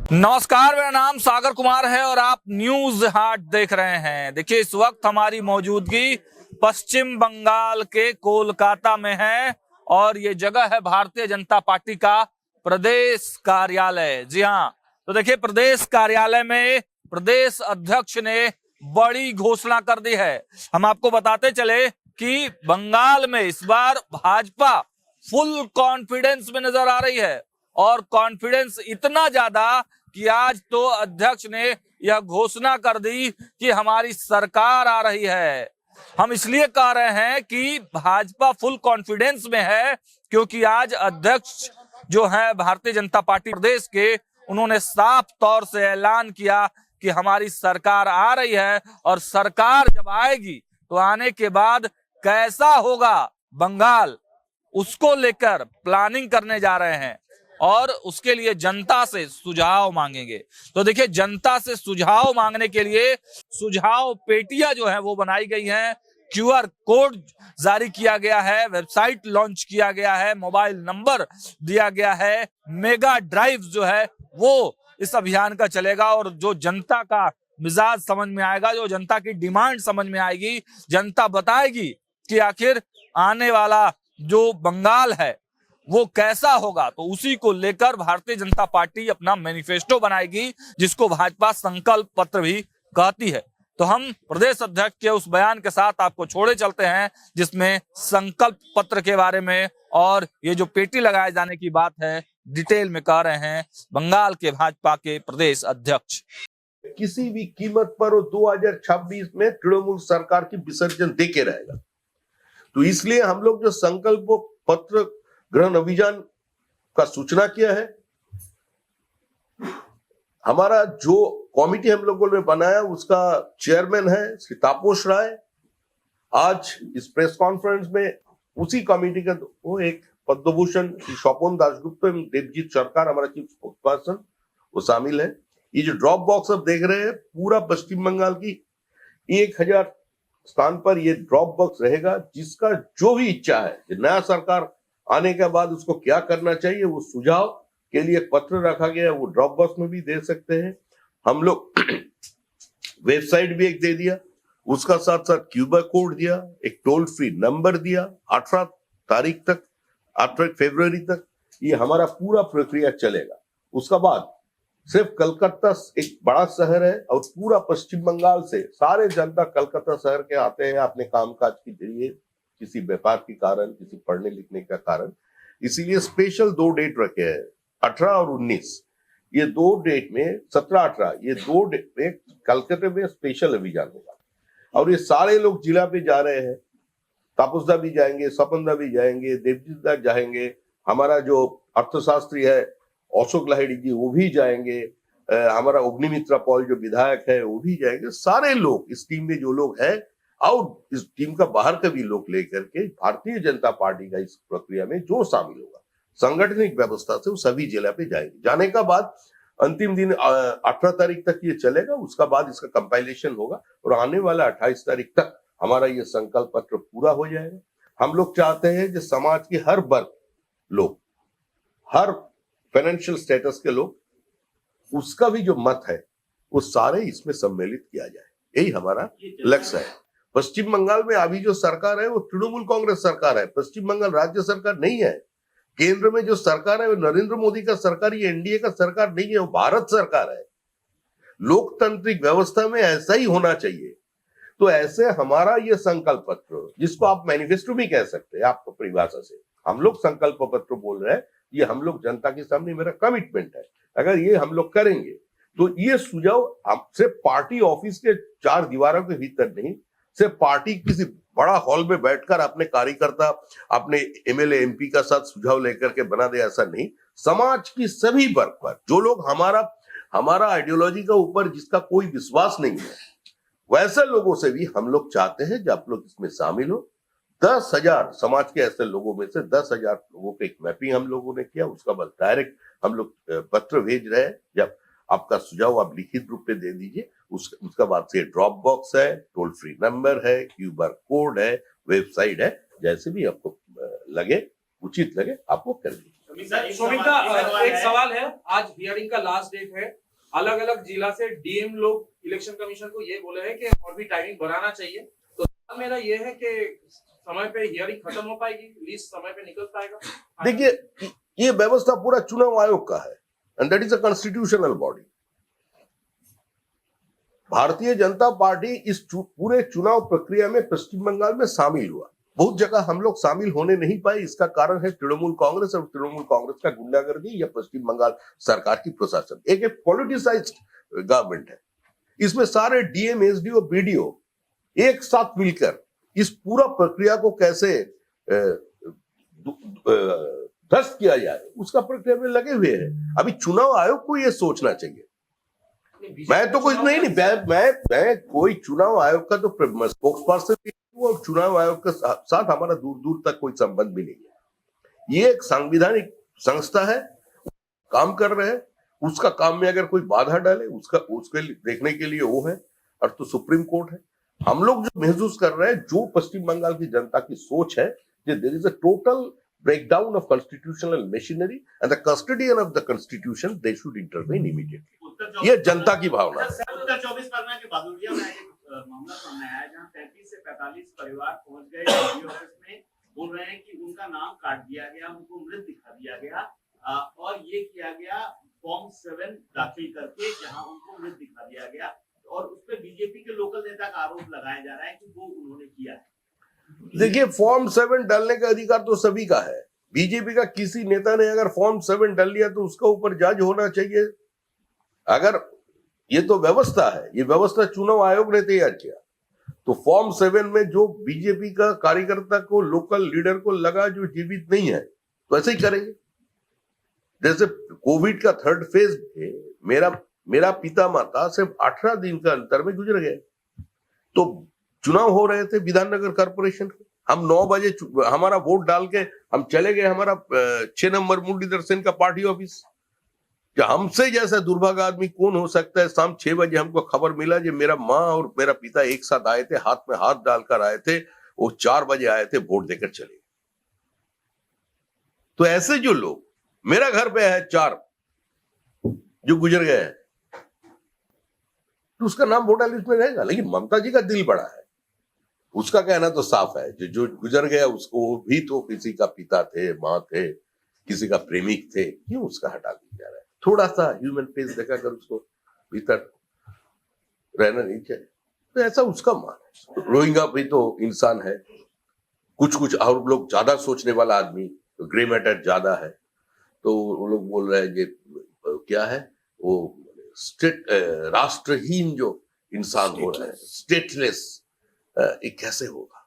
नमस्कार, मेरा नाम सागर कुमार है और आप न्यूज हाट देख रहे हैं। देखिए, इस वक्त हमारी मौजूदगी पश्चिम बंगाल के कोलकाता में है और ये जगह है भारतीय जनता पार्टी का प्रदेश कार्यालय। जी हाँ, तो देखिए, प्रदेश कार्यालय में प्रदेश अध्यक्ष ने बड़ी घोषणा कर दी है। हम आपको बताते चले कि बंगाल में इस बार भाजपा फुल कॉन्फिडेंस में नजर आ रही है और कॉन्फिडेंस इतना ज्यादा कि आज तो अध्यक्ष ने यह घोषणा कर दी कि हमारी सरकार आ रही है। हम इसलिए कह रहे हैं कि भाजपा फुल कॉन्फिडेंस में है क्योंकि आज अध्यक्ष जो है भारतीय जनता पार्टी प्रदेश के, उन्होंने साफ तौर से ऐलान किया कि हमारी सरकार आ रही है और सरकार जब आएगी तो आने के बाद कैसा होगा बंगाल, उसको लेकर प्लानिंग करने जा रहे हैं और उसके लिए जनता से सुझाव मांगेंगे। तो देखिए, जनता से सुझाव मांगने के लिए सुझाव पेटियां जो है वो बनाई गई हैं, QR कोड जारी किया गया है, वेबसाइट लॉन्च किया गया है, मोबाइल नंबर दिया गया है, मेगा ड्राइव जो है वो इस अभियान का चलेगा और जो जनता का मिजाज समझ में आएगा, जो जनता की डिमांड समझ में आएगी, जनता बताएगी कि आखिर आने वाला जो बंगाल है वो कैसा होगा, तो उसी को लेकर भारतीय जनता पार्टी अपना मैनिफेस्टो बनाएगी, जिसको भाजपा संकल्प पत्र भी कहती है। तो हम प्रदेश अध्यक्ष के उस बयान के साथ आपको छोड़े चलते हैं जिसमें संकल्प पत्र के बारे में और ये जो पेटी लगाए जाने की बात है डिटेल में कह रहे हैं बंगाल के भाजपा के प्रदेश अध्यक्ष। किसी भी कीमत पर वो 2026 में तृणमूल सरकार की विसर्जन देके रहेगा। तो इसलिए हम लोग जो संकल्प पत्र ग्रहण अभियान का सूचना किया है, हमारा जो कमेटी हम लोगों ने बनाया उसका चेयरमैन है श्री तापस राय। आज इस प्रेस कॉन्फ्रेंस में उसी कमेटी का वो एक पद्मभूषण श्री स्वपन दासगुप्त एवं देवजीत सरकार हमारा चीफ स्पोक्सपर्सन वो शामिल है। ये जो ड्रॉप बॉक्स अब देख रहे हैं, पूरा पश्चिम बंगाल की 1000 स्थान पर ये ड्रॉप बॉक्स रहेगा। जिसका जो भी इच्छा है, नया सरकार आने के बाद उसको क्या करना चाहिए, वो सुझाव के लिए एक पत्र रखा गया, वो ड्रॉप बॉक्स में भी दे सकते हैं। हम लोग वेबसाइट भी एक दे दिया, उसका साथ साथ QR कोड दिया, एक टोल फ्री नंबर दिया। 18 तारीख तक, 18 फरवरी तक ये हमारा पूरा प्रक्रिया चलेगा। उसका बाद सिर्फ कलकत्ता एक बड़ा शहर है और पूरा पश्चिम बंगाल से सारे जनता कलकत्ता शहर के आते हैं अपने कामकाज के जरिए, किसी व्यापार के कारण, किसी पढ़ने लिखने का कारण। इसीलिए स्पेशल 2 डेट रखे हैं, 18 और 19। ये 2 डेट में 17-18 ये 2 डेट में कलकत्ता में स्पेशल अभियान होगा और ये सारे लोग जिला पे जा रहे हैं। तापसदा भी जाएंगे, सपनदा भी जाएंगे, देवजीत जाएंगे, हमारा जो अर्थशास्त्री है अशोक लाहिड़ी जी वो भी जाएंगे, हमारा अग्निमित्रा पॉल जो विधायक है वो भी जाएंगे। सारे लोग इस टीम में जो लोग हैं और इस टीम का बाहर का भी लोग लेकर के भारतीय जनता पार्टी का इस प्रक्रिया में जो शामिल होगा, सांगठनिक व्यवस्था से वो सभी जिला पे जाएंगे। जाने का बाद अंतिम दिन 18 तारीख तक ये चलेगा। उसका बाद इसका कंपाइलेशन होगा और आने वाला 28 तारीख तक हमारा ये संकल्प पत्र पूरा हो जाएगा। हम लोग चाहते हैं कि समाज के हर वर्ग लोग, हर फाइनेंशियल स्टेटस के लोग, उसका भी जो मत है वो सारे इसमें सम्मिलित किया जाए, यही हमारा लक्ष्य है। पश्चिम बंगाल में अभी जो सरकार है वो तृणमूल कांग्रेस सरकार है, पश्चिम बंगाल राज्य सरकार नहीं है। केंद्र में जो सरकार है वो नरेंद्र मोदी का सरकार, ये एनडीए का सरकार नहीं है, वो भारत सरकार है। लोकतांत्रिक व्यवस्था में ऐसा ही होना चाहिए। तो ऐसे हमारा ये संकल्प पत्र, जिसको आप मैनिफेस्टो भी कह सकते हैं आपको परिभाषा से, हम लोग संकल्प पत्र बोल रहे हैं, ये हम लोग जनता के सामने मेरा कमिटमेंट है। अगर ये हम लोग करेंगे तो ये सुझाव सिर्फ पार्टी ऑफिस के 4 दीवारों के भीतर नहीं, सिर्फ पार्टी किसी बड़ा हॉल में बैठकर अपने कार्यकर्ता, अपने MLA MP का साथ सुझाव लेकर के बना दे, ऐसा नहीं। समाज की सभी वर्ग पर जो लोग हमारा आइडियोलॉजी का ऊपर जिसका कोई विश्वास नहीं है, वैसे लोगों से भी हम लोग चाहते हैं कि आप लोग इसमें शामिल हो। 10,000 समाज के ऐसे लोगों में से 10,000 लोगों के एक मैपिंग हम लोगों ने किया। उसका बाद डायरेक्ट हम लोग पत्र भेज रहे हैं। जब आपका सुझाव आप लिखित रूप में दे दीजिए, उसका बाद से ड्रॉप बॉक्स है, टोल फ्री नंबर है, QR कोड है, वेबसाइट है, जैसे भी आपको लगे, उचित लगे, आपको कर दीजिए। शोभिता, एक सवाल है, आज हियरिंग का लास्ट डेट है, अलग अलग जिला से डीएम लोग इलेक्शन कमीशन को ये बोले हैं कि और भी टाइमिंग बढ़ाना चाहिए, तो सवाल मेरा ये है कि समय पे हियरिंग खत्म हो पाएगी, लिस्ट समय पे निकल पाएगा? देखिए, ये व्यवस्था पूरा चुनाव आयोग का है and that is a constitutional body. Bharatiya Janata party इस पूरे चुनाव प्रक्रिया में पश्चिम बंगाल में शामिल हुआ। बहुत जगह हम लोग शामिल होने नहीं पाए, इसका कारण है तृणमूल कांग्रेस और तृणमूल कांग्रेस का गुंडागर्दी या पश्चिम बंगाल सरकार की प्रशासन। एक पॉलिटिसाइज्ड गवर्नमेंट है, इसमें सारे डीएम, एसडीओ, बीडीओ एक साथ मिलकर इस पूरा प्रक्रिया को कैसे ध्वस्त किया जाए उसका प्रक्रिया में लगे हुए हैं। अभी चुनाव आयोग को यह सोचना चाहिए। मैं तो कुछ नहीं, मैं कोई चुनाव आयोग का तो स्पोक्स पर्सन और चुनाव आयोग के साथ हमारा दूर दूर तक कोई संबंध भी नहीं है। ये एक संवैधानिक संस्था है, काम कर रहे हैं, उसका काम में अगर कोई बाधा डाले उसके देखने के लिए वो है, और तो सुप्रीम कोर्ट है। हम लोग जो महसूस कर रहे हैं, जो पश्चिम बंगाल की जनता की सोच है, there is a total breakdown of constitutional machinery and the custodian of the constitution they should intervene immediately। ये जनता की भावना है। उत्तर 24 परगना के बहादुरिया में एक मामला सामने आया जहां 33 से 45 परिवार पहुंच गए डीओ ऑफिस में, बोल रहे हैं कि उनका नाम काट दिया गया, उनको मृत दिखा दिया गया, और ये किया गया फॉर्म 7 दाखिल करके, जहां उनको मृत दिखा दिया गया, और उस पर बीजेपी के लोकल नेता का आरोप लगाया जा रहा है कि वो उन्होंने किया है। देखिए, फॉर्म 7 डालने का अधिकार तो सभी का है। बीजेपी का किसी नेता ने अगर फॉर्म 7 डाल लिया तो उसका ऊपर जांच होना चाहिए। अगर ये तो व्यवस्था है, ये व्यवस्था चुनाव आयोग ने तैयार किया, तो फॉर्म 7 में जो बीजेपी का कार्यकर्ता को, लोकल लीडर को लगा जो जीवित नहीं है, तो ऐसे ही करेंगे। जैसे कोविड का 3rd फेज में मेरा पिता माता सिर्फ 18 दिन का अंतर में गुजर गए, तो चुनाव हो रहे थे विधाननगर कॉर्पोरेशन के। हम 9 बजे हमारा वोट डाल के हम चले गए हमारा 6 नंबर मुरलीधर सेन का पार्टी ऑफिस। हमसे जैसा दुर्भाग्य आदमी कौन हो सकता है? शाम 6 बजे हमको खबर मिला कि मेरा माँ और मेरा पिता एक साथ आए थे, हाथ में हाथ डालकर आए थे, वो 4 बजे आए थे, वोट देकर चले गए। तो ऐसे जो लोग, मेरा घर पे है 4 जो गुजर गए हैं, तो उसका नाम वोटर लिस्ट में रहेगा। लेकिन ममता जी का दिल बड़ा है, उसका कहना तो साफ है, जो गुजर गया उसको भी तो किसी का पिता थे, माँ थे, किसी का प्रेमिक थे, क्यों उसका हटा दिया जा रहा है? थोड़ा सा ह्यूमन फेस देखा कर उसको भीतर रहना नहीं चाहिए, तो ऐसा उसका मान है। रोहिंग्या भी तो इंसान है, कुछ और लोग ज्यादा सोचने वाला आदमी, तो ग्रे मैटर ज्यादा है, तो वो लोग बोल रहे हैं ये क्या है, वो राष्ट्रहीन जो इंसान हो रहा है, स्टेटलेस, ये कैसे होगा?